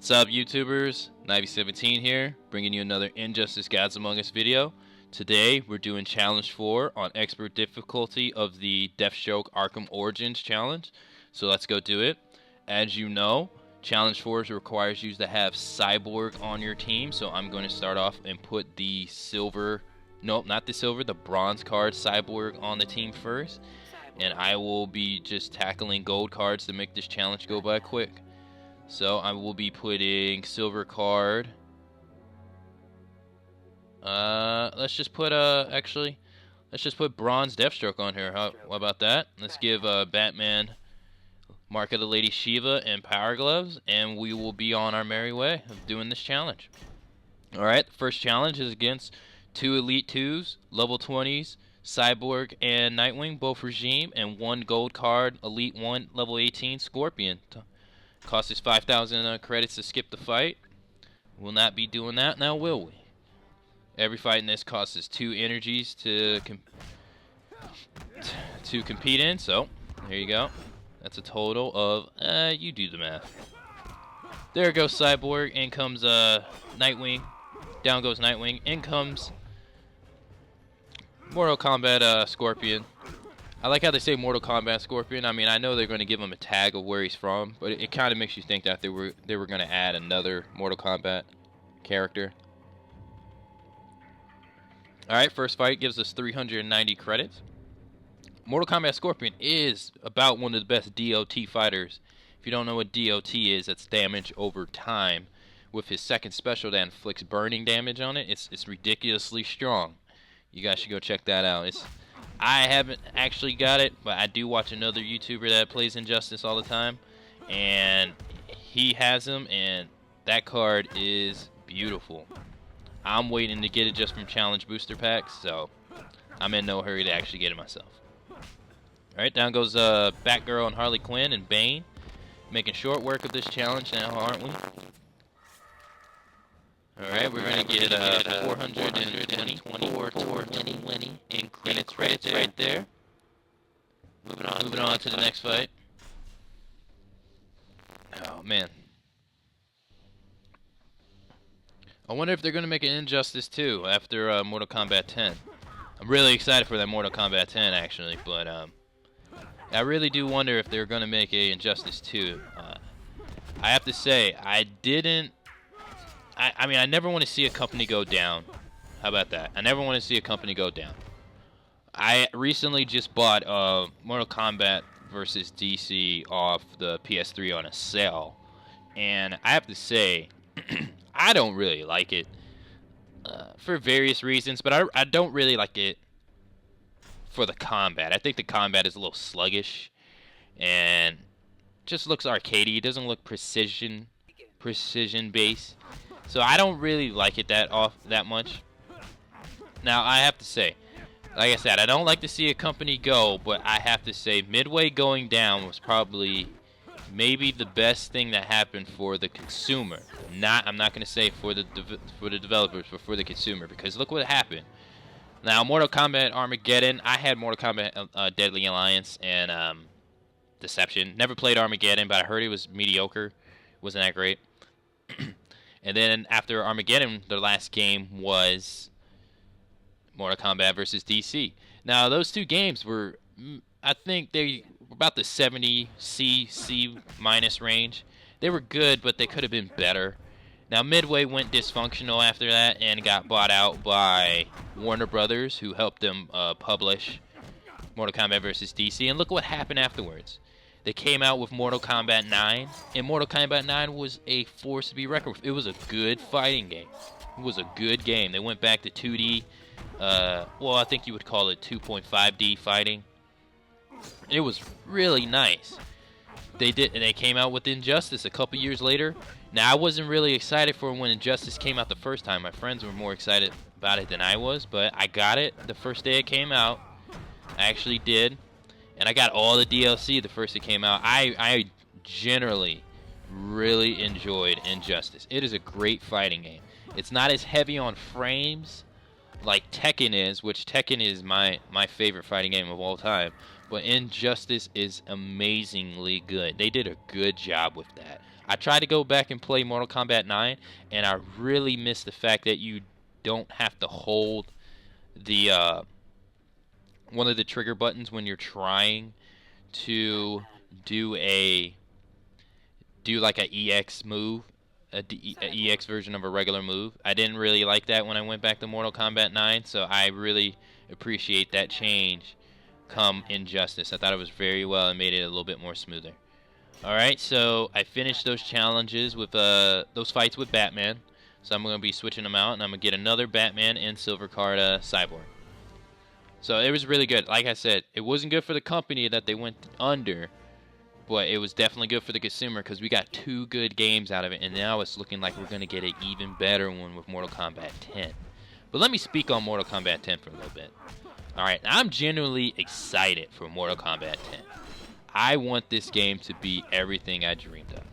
What's up, YouTubers? Nivy17 here, bringing you another Injustice Gods Among Us video. Today, we're doing Challenge 4 on Expert difficulty of the Deathstroke Arkham Origins Challenge. So let's go do it. As you know, Challenge 4 requires you to have Cyborg on your team. So I'm going to start off and put the silver, nope, not the silver, the bronze card Cyborg on the team first. And I will be just tackling gold cards to make this challenge go by quick. So I will be putting silver card. Let's just put let's just put bronze Deathstroke on here. How about that? Let's give Batman Mark of the Lady Shiva and Power Gloves, and we will be on our merry way of doing this challenge. All right, the first challenge is against two Elite 2s, level 20s, Cyborg and Nightwing, both regime, and one gold card, Elite 1, level 18, Scorpion. Cost us 5,000 credits to skip the fight. We'll not be doing that now, will we? Every fight in this costs us 2 energies to compete in. So there you go. That's a total of you do the math. There goes Cyborg. In comes Nightwing. Down goes Nightwing. In comes Mortal Kombat Scorpion. I like how they say Mortal Kombat Scorpion. I mean, I know they're going to give him a tag of where he's from, but it kind of makes you think that they were going to add another Mortal Kombat character. All right, first fight gives us 390 credits. Mortal Kombat Scorpion is about one of the best DOT fighters. If you don't know what DOT is, that's damage over time. With his second special that inflicts burning damage on it, it's ridiculously strong. You guys should go check that out. I haven't actually got it, but I do watch another YouTuber that plays Injustice all the time, and he has him, and that card is beautiful. I'm waiting to get it just from Challenge Booster Packs, so I'm in no hurry to actually get it myself. Alright, down goes Batgirl and Harley Quinn and Bane, making short work of this challenge now, aren't we? Alright, we're going to get 420 in credits right there. Moving on to the next fight. Oh, man. I wonder if they're going to make an Injustice 2 after Mortal Kombat 10. I'm really excited for that Mortal Kombat 10, actually, but I really do wonder if they're going to make a Injustice 2. I have to say, I mean, I never want to see a company go down. How about that? I never want to see a company go down. I recently just bought Mortal Kombat vs. DC off the PS3 on a sale. And I have to say, I don't really like it. For various reasons, but I don't really like it for the combat. I think the combat is a little sluggish. And just looks arcadey. It doesn't look precision based. So I don't really like it that much. Now I have to say, like I said, I don't like to see a company go, but I have to say Midway going down was probably maybe the best thing that happened for the consumer. I'm not going to say for the developers, but for the consumer, because look what happened. Now Mortal Kombat Armageddon, I had Mortal Kombat Deadly Alliance and Deception. Never played Armageddon, but I heard it was mediocre. Wasn't that great? And then after Armageddon, their last game was Mortal Kombat vs. DC. Now, those two games were, I think they were about the 70 C minus range. They were good, but they could have been better. Now, Midway went dysfunctional after that and got bought out by Warner Brothers, who helped them publish Mortal Kombat vs. DC. And look what happened afterwards. They came out with Mortal Kombat 9, and Mortal Kombat 9 was a force to be reckoned with. It was a good fighting game. It was a good game. They went back to 2D, well, I think you would call it 2.5D fighting. It was really nice. They came out with Injustice a couple years later. Now, I wasn't really excited for when Injustice came out the first time. My friends were more excited about it than I was, but I got it the first day it came out. I actually did. And I got all the DLC the first it came out. I generally really enjoyed Injustice. It is a great fighting game. It's not as heavy on frames like Tekken is, which Tekken is my favorite fighting game of all time. But Injustice is amazingly good. They did a good job with that. I tried to go back and play Mortal Kombat 9, and I really missed the fact that you don't have to hold the one of the trigger buttons when you're trying to do like a EX move, a EX version of a regular move. I didn't really like that when I went back to Mortal Kombat 9, so I really appreciate that change come Injustice. I thought it was very well and made it a little bit more smoother. Alright, so I finished those challenges with those fights with Batman. So I'm going to be switching them out, and I'm going to get another Batman and Silver Card Cyborg. So it was really good. Like I said, it wasn't good for the company that they went under, but it was definitely good for the consumer because we got 2 good games out of it, and now it's looking like we're going to get an even better one with Mortal Kombat 10. But let me speak on Mortal Kombat 10 for a little bit. Alright, I'm genuinely excited for Mortal Kombat 10. I want this game to be everything I dreamed of.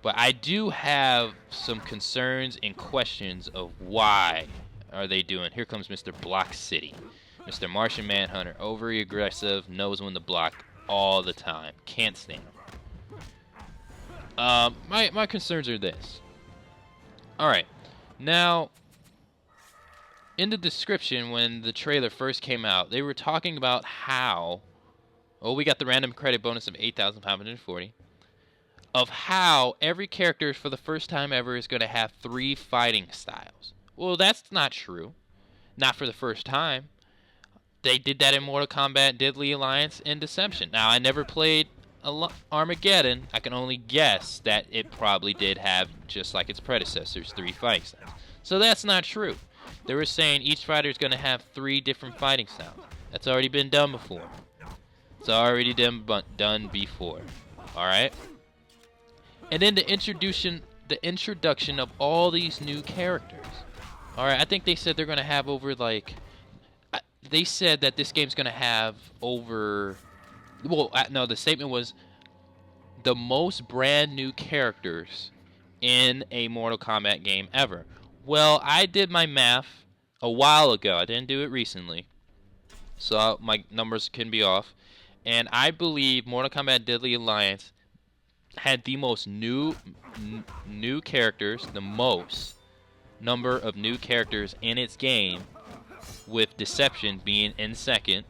But I do have some concerns and questions of why are they doing. Here comes Mr. Block City. Mr. Martian Manhunter, overly aggressive, knows when to block all the time. Can't stand him. My concerns are this. Alright, now, in the description when the trailer first came out, they were talking about how, we got the random credit bonus of 8,540, of how every character for the first time ever is going to have 3 fighting styles. Well, that's not true. Not for the first time. They did that in Mortal Kombat, Deadly Alliance, and Deception. Now, I never played Armageddon. I can only guess that it probably did have, just like its predecessors, 3 fighting styles. So that's not true. They were saying each fighter is going to have 3 different fighting styles. That's already been done before. It's already done before. Alright? And then the introduction of all these new characters. Alright, I think they said they're going to have over, like... They said that this game's going to have over... Well, no, the statement was the most brand new characters in a Mortal Kombat game ever. Well, I did my math a while ago. I didn't do it recently. So my numbers can be off. And I believe Mortal Kombat Deadly Alliance had the most new characters, the most number of new characters in its game, with Deception being in second.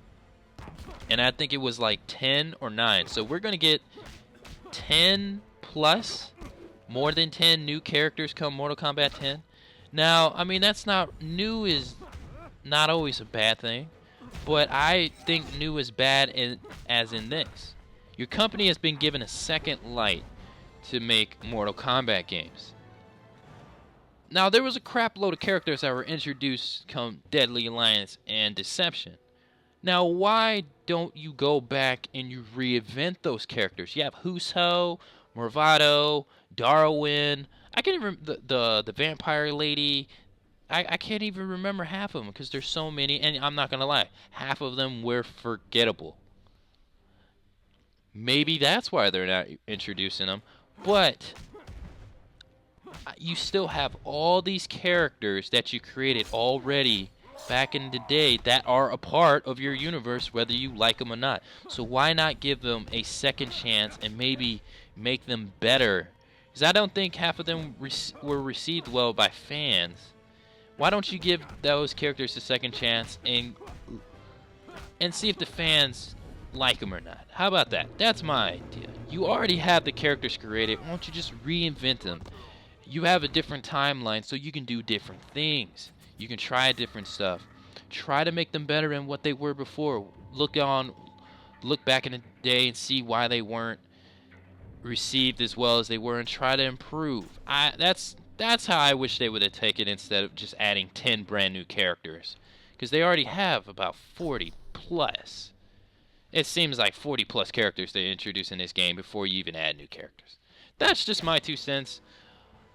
And I think it was like 10 or 9. So we're going to get 10 plus, more than 10 new characters come Mortal Kombat 10. Now, I mean, that's not, new is not always a bad thing. But I think new is bad as in this. Your company has been given a second light to make Mortal Kombat games. Now, there was a crap load of characters that were introduced come Deadly Alliance and Deception. Now, why don't you go back and you reinvent those characters? You have Huso, Morvado, Darwin. I can't even the vampire lady. I can't even remember half of them because there's so many, and I'm not gonna lie, half of them were forgettable. Maybe that's why they're not introducing them, but you still have all these characters that you created already back in the day that are a part of your universe, whether you like them or not. So why not give them a second chance and maybe make them better? Because I don't think half of them were received well by fans. Why don't you give those characters a second chance and see if the fans like them or not? How about that? That's my idea. You already have the characters created. Why don't you just reinvent them? You have a different timeline, so you can do different things. You can try different stuff. Try to make them better than what they were before. Look back in the day and see why they weren't received as well as they were, and try to improve. That's how I wish they would have taken it instead of just adding 10 brand new characters. Because they already have about 40 plus. It seems like 40 plus characters they introduce in this game before you even add new characters. That's just my 2 cents.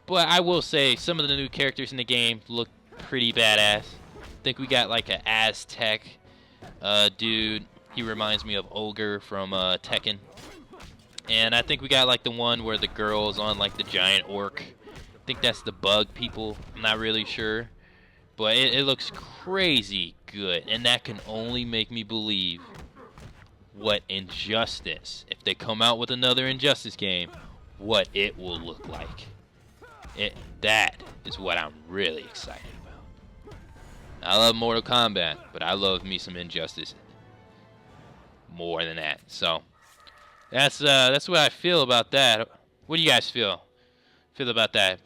But I will say some of the new characters in the game look pretty badass. I think we got like an Aztec dude. He reminds me of Ogre from Tekken. And I think we got like the one where the girl's on like the giant orc. I think that's the bug people. I'm not really sure. But it looks crazy good. And that can only make me believe what Injustice, if they come out with another Injustice game, what it will look like. That is what I'm really excited about. I love Mortal Kombat, but I love me some Injustice more than that. So that's what I feel about that. What do you guys feel about that?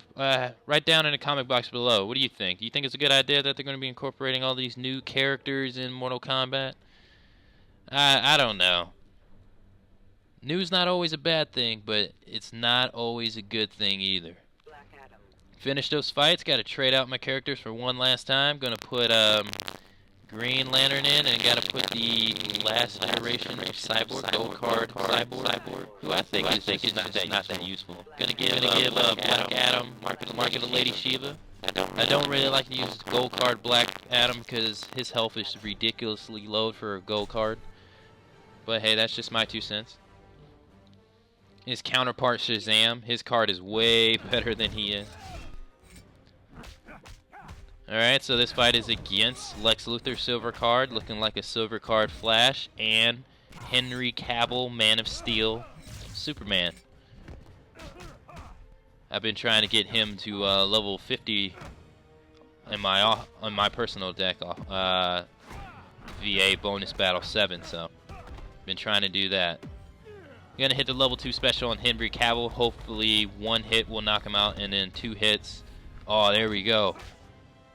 Write down in the comment box below. What do you think? Do you think it's a good idea that they're going to be incorporating all these new characters in Mortal Kombat? I don't know. New's not always a bad thing, but it's not always a good thing either. Finish those fights. Got to trade out my characters for one last time. Gonna put Green Lantern in, and got to put the last generation of Cyborg, Gold Card Cyborg, who I think is not that useful. Gonna give Black Adam, market of Lady Shiva. I don't really like to use Gold Card Black Adam because his health is ridiculously low for a Gold Card. But hey, that's just my 2 cents. His counterpart Shazam, his card is way better than he is. Alright, so this fight is against Lex Luthor Silver Card, looking like a Silver Card Flash, and Henry Cavill, Man of Steel, Superman. I've been trying to get him to level 50 in my personal deck, VA Bonus Battle 7, so been trying to do that. I'm gonna hit the level 2 special on Henry Cavill. Hopefully 1 hit will knock him out, and then 2 hits. Oh, there we go.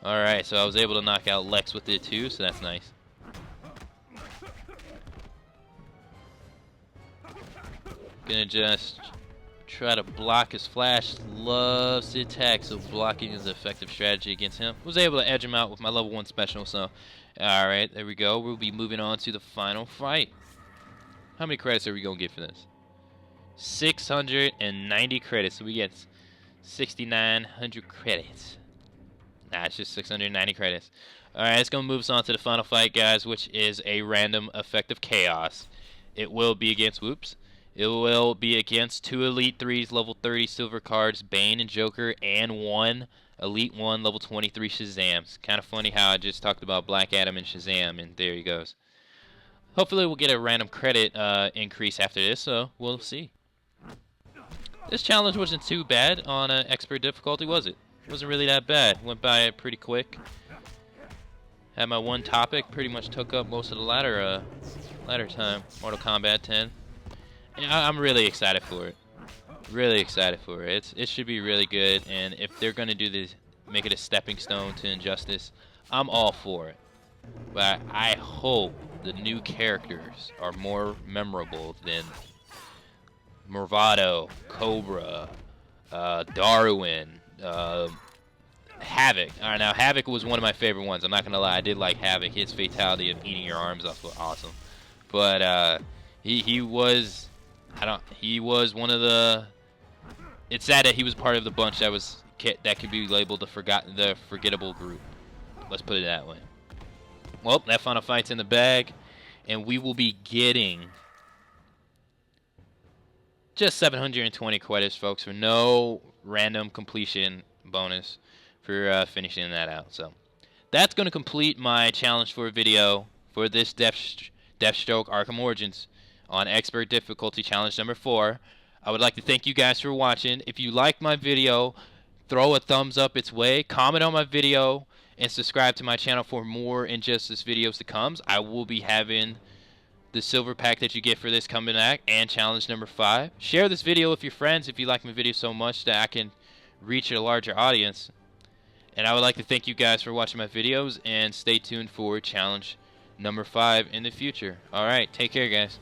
Alright, so I was able to knock out Lex with it too, so that's nice. Gonna just try to block his Flash. Loves to attack, so blocking is an effective strategy against him. Was able to edge him out with my level 1 special, so alright, there we go. We'll be moving on to the final fight. How many credits are we gonna get for this? 690 credits, so we get 6,900 credits. Nah, it's just 690 credits. Alright, it's going to move us on to the final fight, guys, which is a random effect of chaos. It will be against, it will be against 2 Elite 3s, level 30 silver cards, Bane and Joker, and 1 Elite 1, level 23 Shazams. Kind of funny how I just talked about Black Adam and Shazam, and there he goes. Hopefully we'll get a random credit increase after this, so we'll see. This challenge wasn't too bad on expert difficulty, was it? Wasn't really that bad. Went by it pretty quick. Had my one topic, pretty much took up most of the latter time. Mortal Kombat 10. Yeah, I'm really excited for it. Really excited for it. It should be really good, and if they're gonna do this, make it a stepping stone to Injustice, I'm all for it. But I hope the new characters are more memorable than Mervado, Cobra, Darwin, Havoc. Alright, now Havoc was one of my favorite ones. I'm not gonna lie, I did like Havoc. His fatality of eating your arms off was awesome. But he was one of the. It's sad that he was part of the bunch that could be labeled the forgettable group. Let's put it that way. Well, that final fight's in the bag, and we will be getting just 720 credits, folks, for no random completion bonus for finishing that out. So that's going to complete my challenge for a video for this Deathstroke Arkham Origins on expert difficulty challenge number 4. I would like to thank you guys for watching. If you liked my video, throw a thumbs up its way, comment on my video, and subscribe to my channel for more Injustice videos to come. I will be having the silver pack that you get for this coming back and challenge number 5. Share this video with your friends if you like my video so much that I can reach a larger audience. And I would like to thank you guys for watching my videos, and stay tuned for challenge number 5 in the future. Alright, take care, guys.